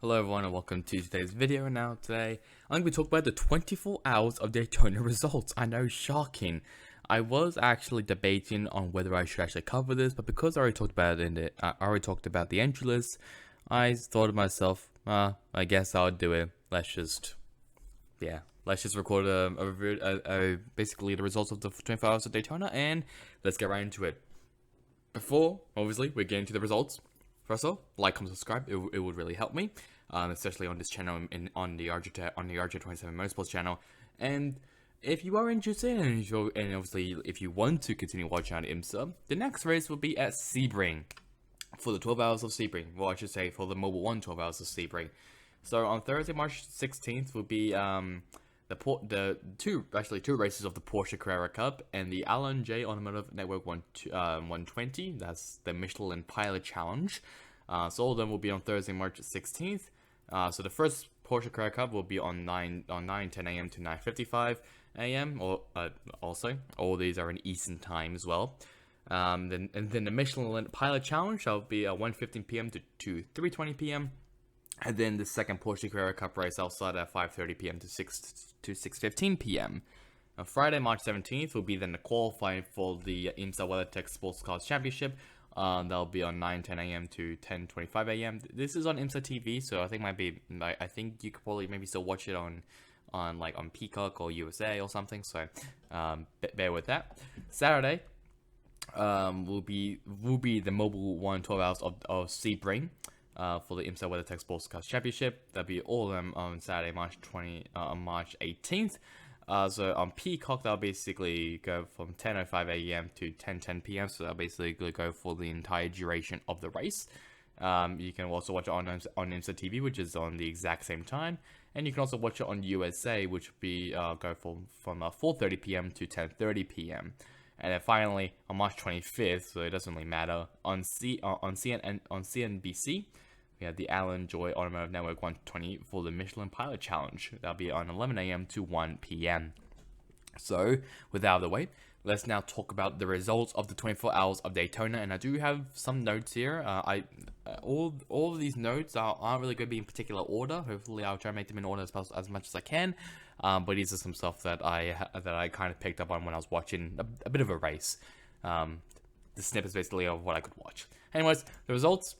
Hello everyone and welcome to today's video. And now today I'm going to be talking about the 24 hours of Daytona results. I know, shocking. I was actually debating on whether I should actually cover this, but because I already talked about it I already talked about the entry list, I thought to myself, I guess I'll do it. Let's just record a review, basically the results of the 24 hours of Daytona, and let's get right into it. Before, obviously, we get into the results. First of all, like, comment, subscribe. It would really help me, especially on this channel and on the RJ27 Motorsports channel. And if you are interested, and obviously if you want to continue watching on IMSA, the next race will be at Sebring for the 12 hours of Sebring. Well, I should say for the Mobile 1 12 hours of Sebring. So on Thursday, March 16th, will be two races of the Porsche Carrera Cup and the Alan J Automotive Network 120. That's the Michelin Pilot Challenge. So all of them will be on Thursday, March 16th. So the first Porsche Carrera Cup will be on 10 a.m. to 9:55 a.m. Or also, all these are in Eastern Time as well. Then the Michelin Pilot Challenge will be 1:15 p.m. to 3:20 p.m. And then the second Porsche Carrera Cup race will start at 5:30 p.m. to 6:15 p.m. On Friday, March 17th, will be then the qualifying for the IMSA WeatherTech Sports Cars Championship. That'll be on 9:10 a.m. to 10:25 a.m. This is on IMSA TV, so I think you could probably maybe still watch it on Peacock or USA or something. So bear with that. Saturday will be the Mobile 1 12 hours of Sebring. For the IMSA WeatherTech Sports Cars Championship. That'll be all of them on Saturday, March 18th. So on Peacock, that'll basically go from 10:05 a.m. to 10:10 p.m. So that'll basically go for the entire duration of the race. You can also watch it on IMSA TV, which is on the exact same time, and you can also watch it on USA, which will be go from 4:30 p.m. to 10:30 p.m. And then finally on March 25th, so it doesn't really matter, on CNBC. We have the Alan Joy Automotive Network 120 for the Michelin Pilot Challenge. That'll be on 11 a.m. to 1 p.m. So, with that out of the way, let's now talk about the results of the 24 hours of Daytona. And I do have some notes here. All of these notes aren't really going to be in particular order. Hopefully, I'll try to make them in order as much as I can. But these are some stuff that I kind of picked up on when I was watching a bit of a race. The snippets basically of what I could watch. Anyways, the results.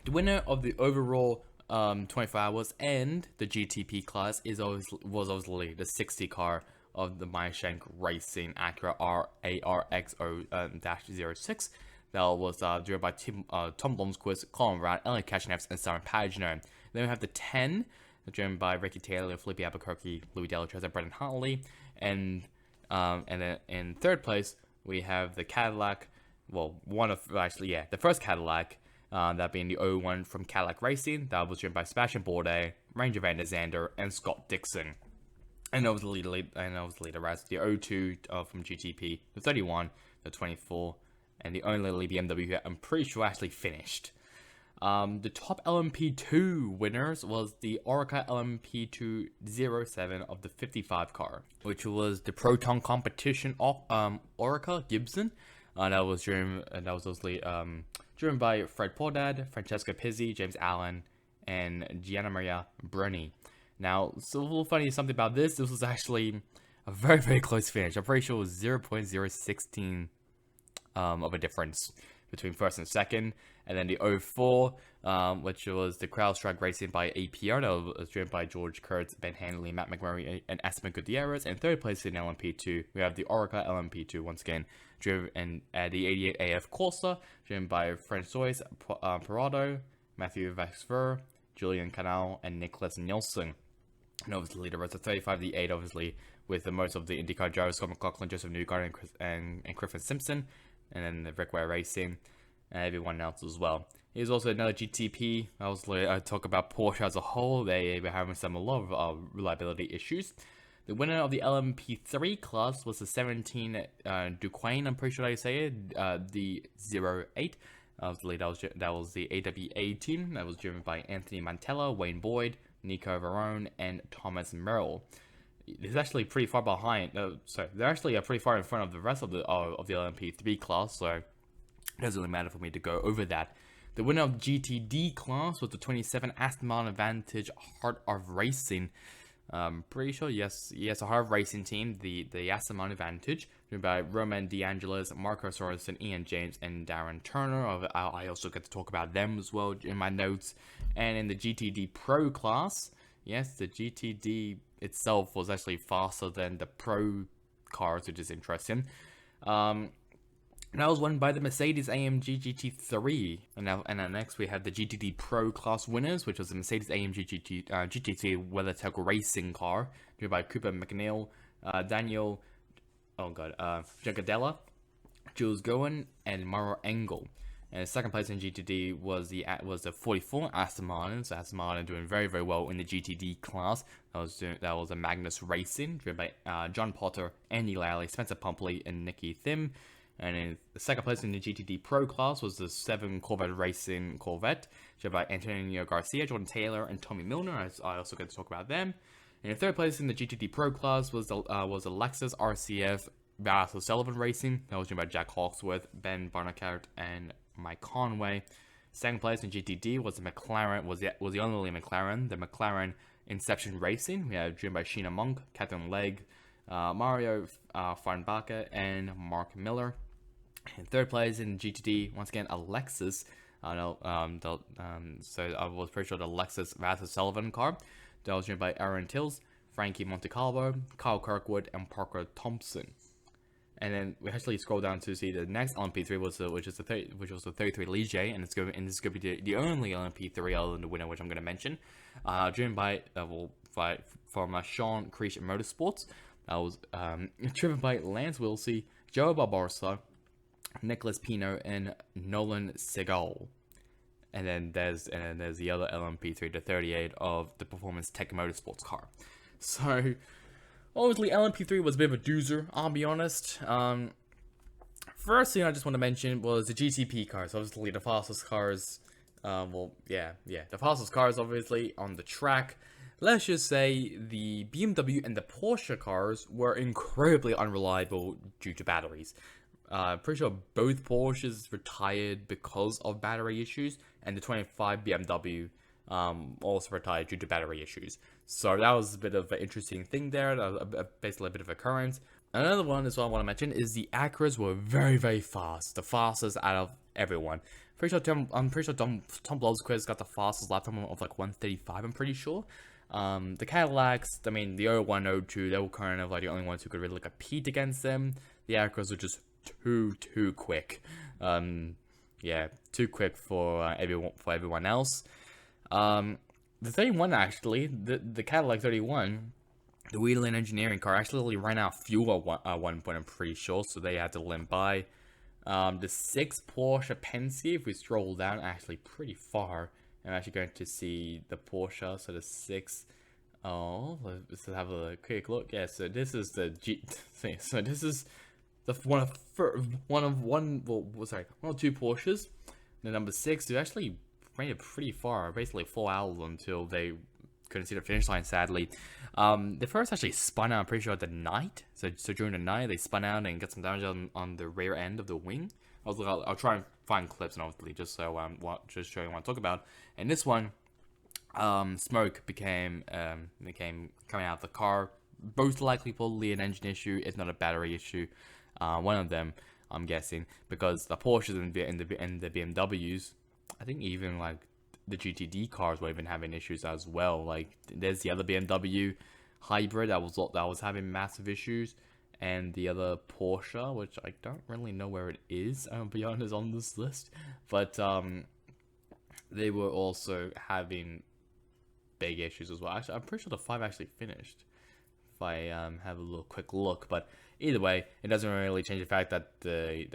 The winner of the overall 24 hours and the GTP class was obviously the 60 car of the Meyershank Racing Acura RARX-06. That was driven by Tom Blomqvist, Colin Brown, Elliot Cashneves, and Simon Pagenaud. Then we have the 10, driven by Ricky Taylor, Felipe Albuquerque, Louis Delatrese, and Brendan Hartley. And then in third place, we have the Cadillac. Well, the first Cadillac. That being the 01 from Cadillac Racing. That was driven by Sebastian Bourdais, Ranger Van der Zander, and Scott Dixon. And that was the leader rest. The 02 from GTP, the 31, the 24, and the only BMW I'm pretty sure actually finished. The top LMP2 winners was the Orica LMP207 of the 55 car, which was the Proton Competition Orica Gibson. That was driven by Fred Poddad, Francesco Pizzi, James Allen, and Gianna Maria Bruni. Now, so a little funny something about this. This was actually a very, very close finish. I'm pretty sure it was 0.016 of a difference between first and second. And then the 04, which was the CrowdStrike Racing by APR, that was driven by George Kurtz, Ben Hanley, Matt McMurray, and Esteban Gutierrez. And third place in LMP2, we have the Orica LMP2 once again, driven the 88 AF Corsa, driven by Francois Parado, Matthew Vaxver, Julian Canal, and Nicholas Nielsen. And obviously, the leader was the 35, the 8, obviously, with the most of the IndyCar drivers, Scott McLaughlin, Joseph Newgarden, and Griffin Simpson, and then the Rick Ware Racing, and everyone else as well. Here's also another GTP. I talk about Porsche as a whole. They were having a lot of reliability issues. The winner of the LMP3 class was the 17 Duquesne, I'm pretty sure I say it, the 08. That was the AWA team. That was driven by Anthony Mantella, Wayne Boyd, Nico Verone, and Thomas Merrill. It's actually pretty far behind. They're actually pretty far in front of the rest of the LMP3 class. So it doesn't really matter for me to go over that. The winner of GTD class was the 27 Aston Martin Vantage Heart of Racing. Pretty sure, yes, a Heart of Racing team, the Aston Martin Vantage, driven by Roman DeAngelis, Marco Sorensen, Ian James, and Darren Turner. I also get to talk about them as well in my notes. And in the GTD Pro class, yes, the GTD itself was actually faster than the Pro cars, which is interesting. That was won by the Mercedes-AMG GT3. And then next we have the GTD Pro class winners, which was the Mercedes-AMG GT3 WeatherTech racing car, driven by Cooper McNeil, Daniel, Giancadella, Jules Gowan, and Mauro Engel. And second place in GTD was the 44 Aston Martin. So Aston Martin doing very, very well in the GTD class. That was a Magnus Racing, driven by John Potter, Andy Lally, Spencer Pumpley, and Nicky Thim. And in the second place in the GTD Pro class was the 7 Corvette Racing Corvette, driven by Antonio Garcia, Jordan Taylor, and Tommy Milner. I also get to talk about them. And in third place in the GTD Pro class was the Lexus RCF Vass O'Sullivan Racing. That was driven by Jack Hawksworth, Ben Barnacourt, and Mike Conway. Second place in GTD was the McLaren, was the only McLaren, the McLaren Inception Racing. We had driven by Sheena Monk, Catherine Legg, Mario Farnbacher, and Mark Miller. In third place in GTD, once again, a Lexus. So I was pretty sure the Lexus Vass O'Sullivan car. That was driven by Aaron Tills, Frankie Montecalvo, Kyle Kirkwood, and Parker Thompson. And then we actually scroll down to see the next LMP3 which was the 33 Ligier, and this is going to be the only LMP3 other than the winner, which I'm going to mention. Driven by from Sean Creech Motorsports. That was driven by Lance Wilsey, Joe Barbosa, Nicholas Pino, and Nolan Segal. And then there's the other LMP3, the 38 of the Performance Tech Motorsports car. So obviously LMP3 was a bit of a doozer, I'll be honest. First thing I just want to mention was the GTP cars. Obviously the fastest cars, the fastest cars obviously on the track. Let's just say the BMW and the Porsche cars were incredibly unreliable due to batteries. Pretty sure both Porsches retired because of battery issues, and the 25 BMW also retired due to battery issues. So that was a bit of an interesting thing there, basically a bit of a occurrence. Another one as well I want to mention is the Acuras were very, very fast, the fastest out of everyone. I'm pretty sure Tom Blomqvist got the fastest lap time of like 135, I'm pretty sure. The Cadillacs, I mean, the 01, 02, they were kind of like the only ones who could really compete against them. The Acuras were just too quick. Too quick for everyone else. The 31 actually, the Cadillac 31, the Wheeling Engineering car actually ran out of fuel at one point, I'm pretty sure, so they had to limp by. The 6 Porsche Penske, if we scroll down actually pretty far, I'm actually going to see the Porsche, so the 6, let's have a quick look. Yeah, so this is the so this is the one of two Porsches. The number 6, who actually made it pretty far, basically 4 hours until they couldn't see the finish line, sadly. The first actually spun out, I'm pretty sure, at the night. So during the night, they spun out and got some damage on the rear end of the wing. I'll try and find clips, and obviously, just so just showing what I talk about. And this one, smoke became coming out of the car. Most likely, probably an engine issue, if not a battery issue. One of them, I'm guessing, because the Porsches and the BMWs, I think even like the GTD cars were even having issues as well. Like there's the other BMW hybrid that was having massive issues, and the other Porsche, which I don't really know where it is, I'll be honest, on this list, but they were also having big issues as well. Actually, I'm pretty sure the 5 actually finished, if I have a little quick look. But either way, it doesn't really change the fact that the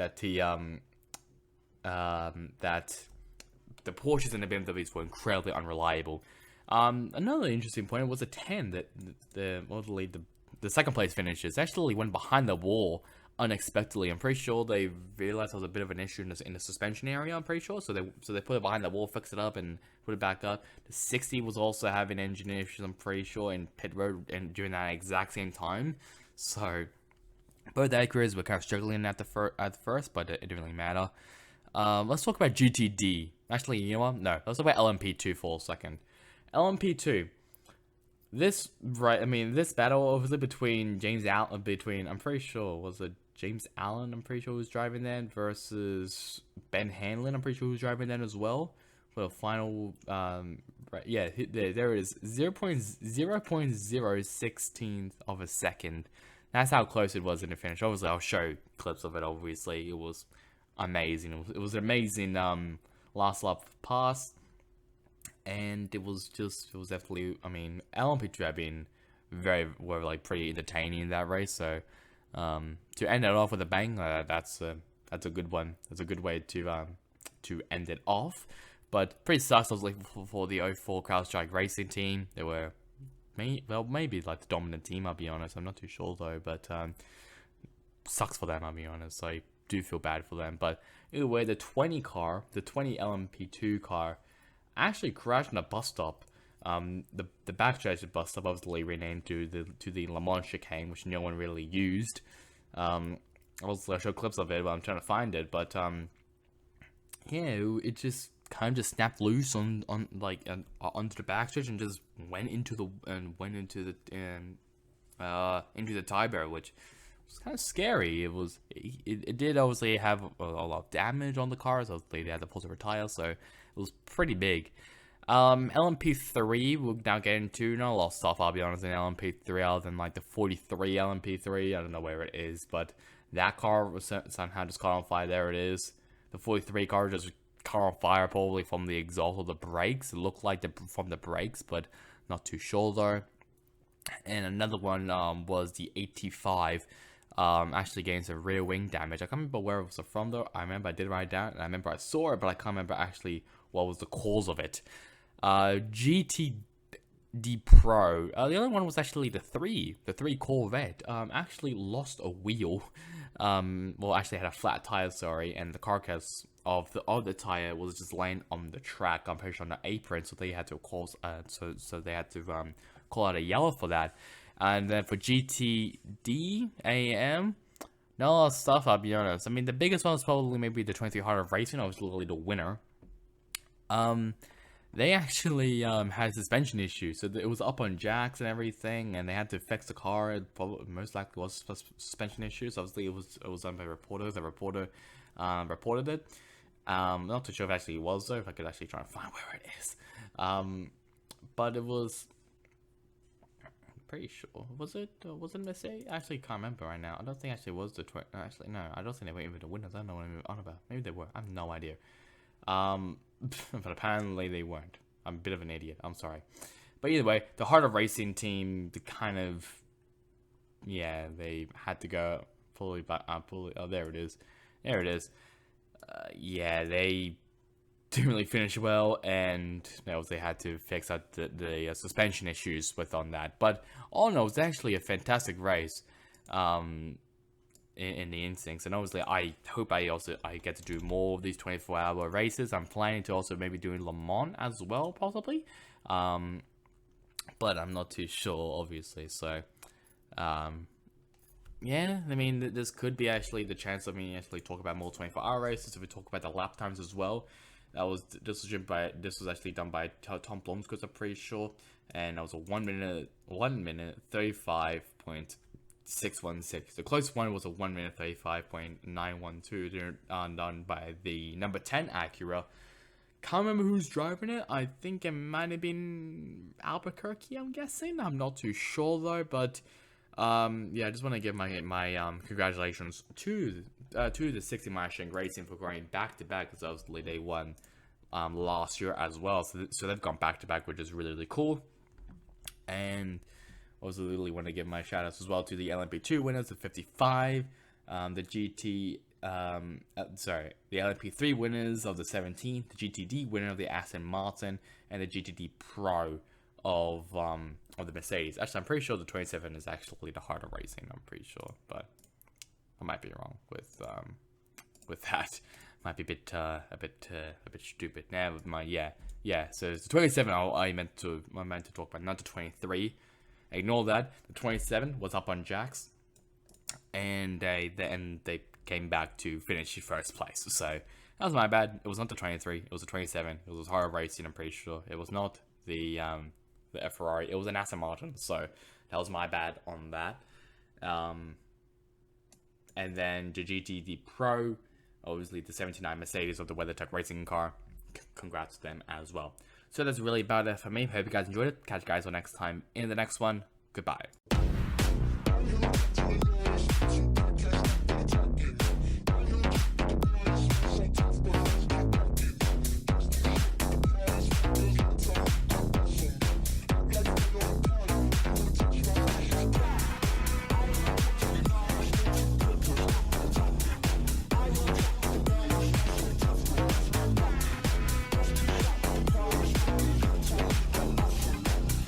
Porsches and the BMWs were incredibly unreliable. Another interesting point was a 10 that the second place finishes actually went behind the wall unexpectedly. I'm pretty sure they realized there was a bit of an issue in the suspension area, I'm pretty sure. So they put it behind the wall, fixed it up, and put it back up. The 60 was also having engine issues, I'm pretty sure, in pit road and during that exact same time. So both Acuras were kind of struggling at first, but it didn't really matter. Let's talk about GTD. Actually, you know what? No, let's talk about LMP2 for a second. LMP2. This this battle obviously between I'm pretty sure was it James Allen. I'm pretty sure was driving that versus Ben Hanlon. I'm pretty sure was driving that as well for the final. Right, yeah, there it is. 0.016 of a second. That's how close it was in the finish. Obviously, I'll show clips of it. Obviously, it was amazing. It was an amazing last lap pass. And it was definitely, LMP2 have been were like pretty entertaining in that race. So, to end it off with a bang, that's a good one. That's a good way to end it off. But pretty sucks, obviously, for the 04 CrowdStrike Racing team. They were, maybe like the dominant team, I'll be honest. I'm not too sure though, but sucks for them, I'll be honest. So I do feel bad for them. But either way, the 20 LMP2 car, actually crashed in a bus stop. The backstretch bus stop, obviously renamed to the Le Mans chicane, which no one really used. I'll show clips of it, but I'm trying to find it. But yeah, it just kind of just snapped loose onto the backstretch and just went into the tie bar, which was kind of scary. It did obviously have a lot of damage on the cars. Obviously, they had to pull the tires, so it was pretty big. LMP3, we'll now get into not a lot of stuff, I'll be honest, in LMP3 other than like the 43 LMP3. I don't know where it is, but that car was somehow just caught on fire. There it is. The 43 car just caught on fire, probably from the exhaust of the brakes. It looked like from the brakes, but not too sure though. And another one was the 85. Actually getting some rear wing damage. I can't remember where it was from though. I remember I did write it down, and I remember I saw it, but I can't remember actually what was the cause of it. GTD Pro. The other one was actually the 3 Corvette. Actually lost a wheel. Well, actually had a flat tire, sorry, and the carcass of the tire was just laying on the track. I'm pretty sure on the apron, so they had to call they had to call out a yellow for that. And then for GTD AM, not a lot of stuff, I'll be honest. I mean, the biggest one was probably maybe the 23 Heart of Racing. I was literally the winner. They actually had suspension issues, so it was up on jacks and everything, and they had to fix the car. It probably most likely was suspension issues. Obviously, it was done by reporters. The reporter reported it. Not too sure if it actually was though. If I could actually try and find where it is. But it was. Pretty sure. Was it Mercedes? I actually can't remember right now. I don't think actually it was the actually no, I don't think they were even the winners. I don't know what I'm on about. Maybe they were. I have no idea. But apparently they weren't. I'm a bit of an idiot. I'm sorry. But either way, the Heart of Racing team, they had to go fully oh, there it is. There it is. Yeah, they didn't really finish well, and they had to fix out the suspension issues on that. But all in all, it was actually a fantastic race in the instincts. And obviously, I hope I get to do more of these 24-hour races. I'm planning to also maybe do Le Mans as well, possibly. But I'm not too sure, obviously. So, yeah, I mean, this could be actually the chance of me actually talk about more 24-hour races. If we talk about the lap times as well. This was actually done by Tom Blomqvist, I'm pretty sure, and that was a 1 minute 35.616. The closest one was a 1 minute 35.912, done by the number 10 Acura. Can't remember who's driving it. I think it might have been Albuquerque, I'm guessing. I'm not too sure though, but yeah, I just want to give my congratulations to the 60 Machine Racing for going back to back, because obviously they won last year as well, so they've gone back to back, which is really, really cool. And also really want to give my shout outs as well to the LMP2 winners of 55, the LMP3 winners of the 17th, the GTD winner of the Aston Martin, and the GTD Pro of the Mercedes. Actually, I'm pretty sure the 27 is actually the Heart of Racing. I'm pretty sure, but I might be wrong with that. Might be a bit stupid. Now with my So it's the 27 I meant to talk about, not the 23. Ignore that. The 27 was up on jacks, and they came back to finish first place. So That was my bad. It was not the 23. It was the 27. It was a horror racing, I'm pretty sure. It was not the Ferrari. It was an Aston Martin. So that was my bad on that. And then the GT Pro, obviously the 79 Mercedes of the WeatherTech racing car. Congrats to them as well. So that's really about it for me. Hope you guys enjoyed it. Catch you guys all next time in the next one. Goodbye.